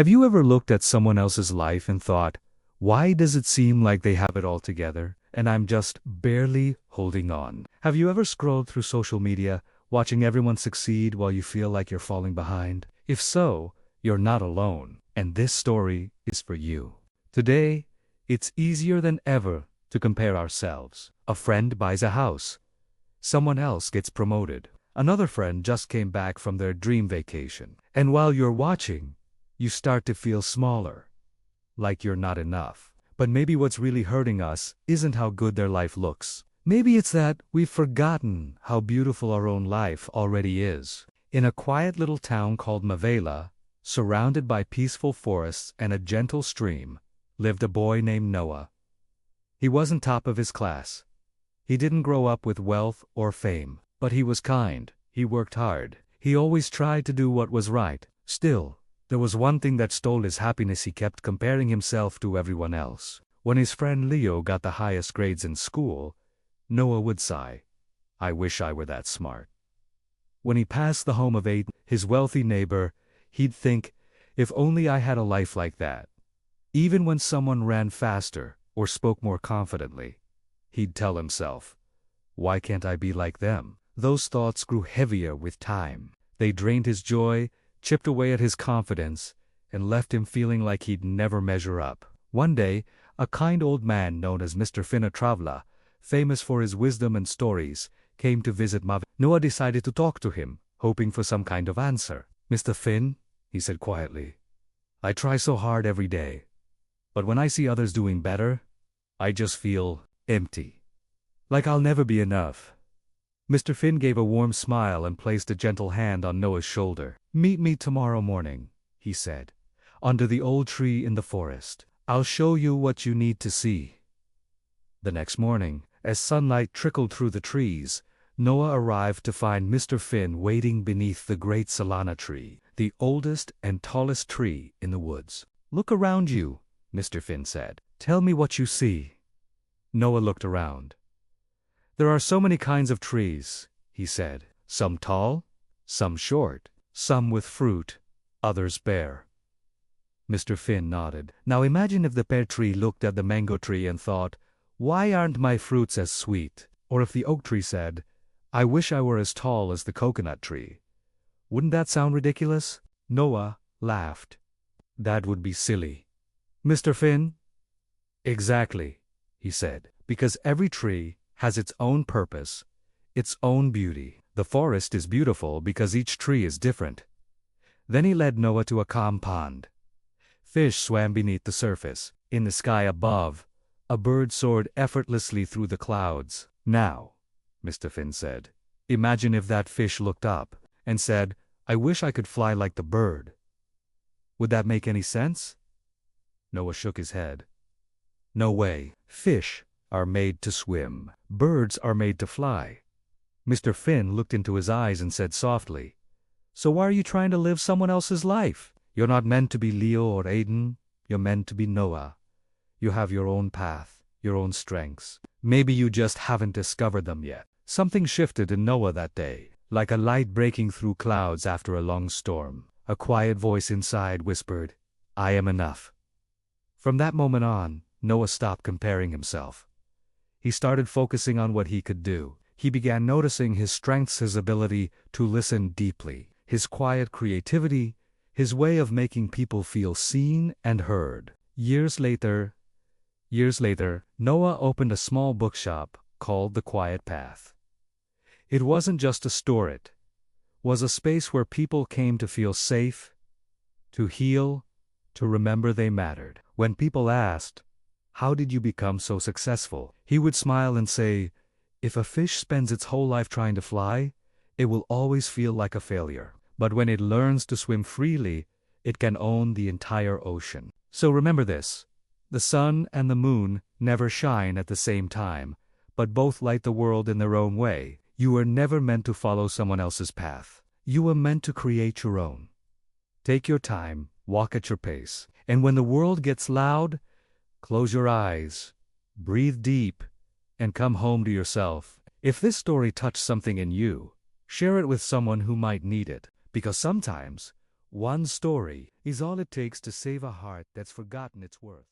Have you ever looked at someone else's life and thought, why does it seem like they have it all together, and I'm just barely holding on? Have you ever scrolled through social media, watching everyone succeed while you feel like you're falling behind? If so, you're not alone, and this story is for you. Today, it's easier than ever to compare ourselves. A friend buys a house. Someone else gets promoted. Another friend just came back from their dream vacation. And while you're watching, you start to feel smaller, like you're not enough. But maybe what's really hurting us isn't how good their life looks. Maybe it's that we've forgotten how beautiful our own life already is. In a quiet little town called Mavela, surrounded by peaceful forests and a gentle stream, lived a boy named Noah. He wasn't top of his class. He didn't grow up with wealth or fame, but he was kind. He worked hard. He always tried to do what was right. Still, there was one thing that stole his happiness. He kept comparing himself to everyone else. When his friend Leo got the highest grades in school, Noah would sigh, "I wish I were that smart." When he passed the home of Aiden, his wealthy neighbor, he'd think, if only I had a life like that. Even when someone ran faster or spoke more confidently, he'd tell himself, why can't I be like them? Those thoughts grew heavier with time. They drained his joy, chipped away at his confidence, and left him feeling like he'd never measure up. One day, a kind old man known as Mr. Finn, a traveler, famous for his wisdom and stories, came to visit Mav. Noah decided to talk to him, hoping for some kind of answer. "Mr. Finn," he said quietly, "I try so hard every day, but when I see others doing better, I just feel empty. Like I'll never be enough." Mr. Finn gave a warm smile and placed a gentle hand on Noah's shoulder. "Meet me tomorrow morning," he said, "under the old tree in the forest. I'll show you what you need to see." The next morning, as sunlight trickled through the trees, Noah arrived to find Mr. Finn waiting beneath the great Solana tree, the oldest and tallest tree in the woods. "Look around you," Mr. Finn said. "Tell me what you see." Noah looked around. "There are so many kinds of trees," he said. "Some tall, some short, some with fruit, others bare." Mr. Finn nodded. "Now imagine if the pear tree looked at the mango tree and thought, why aren't my fruits as sweet? Or if the oak tree said, I wish I were as tall as the coconut tree. Wouldn't that sound ridiculous?" Noah laughed. "That would be silly." "Mr. Finn?" "Exactly," he said, "because every tree has its own purpose, its own beauty. The forest is beautiful because each tree is different." Then he led Noah to a calm pond. Fish swam beneath the surface. In the sky above, a bird soared effortlessly through the clouds. "Now," Mr. Finn said, "imagine if that fish looked up and said, I wish I could fly like the bird. Would that make any sense?" Noah shook his head. "No way. Fish are made to swim. Birds are made to fly." Mr. Finn looked into his eyes and said softly, "So why are you trying to live someone else's life? You're not meant to be Leo or Aiden. You're meant to be Noah. You have your own path, your own strengths. Maybe you just haven't discovered them yet." Something shifted in Noah that day, like a light breaking through clouds after a long storm. A quiet voice inside whispered, "I am enough." From that moment on, Noah stopped comparing himself. He started focusing on what he could do. He began noticing his strengths, his ability to listen deeply, his quiet creativity, his way of making people feel seen and heard. Years later, Noah opened a small bookshop called The Quiet Path. It wasn't just a store, it was a space where people came to feel safe, to heal, to remember they mattered. When people asked, "How did you become so successful?" he would smile and say, "If a fish spends its whole life trying to fly, it will always feel like a failure. But when it learns to swim freely, it can own the entire ocean." So remember this: the sun and the moon never shine at the same time, but both light the world in their own way. You were never meant to follow someone else's path. You were meant to create your own. Take your time, walk at your pace, and when the world gets loud, close your eyes, breathe deep, and come home to yourself. If this story touched something in you, share it with someone who might need it, because sometimes One story is all it takes to save a heart that's forgotten its worth.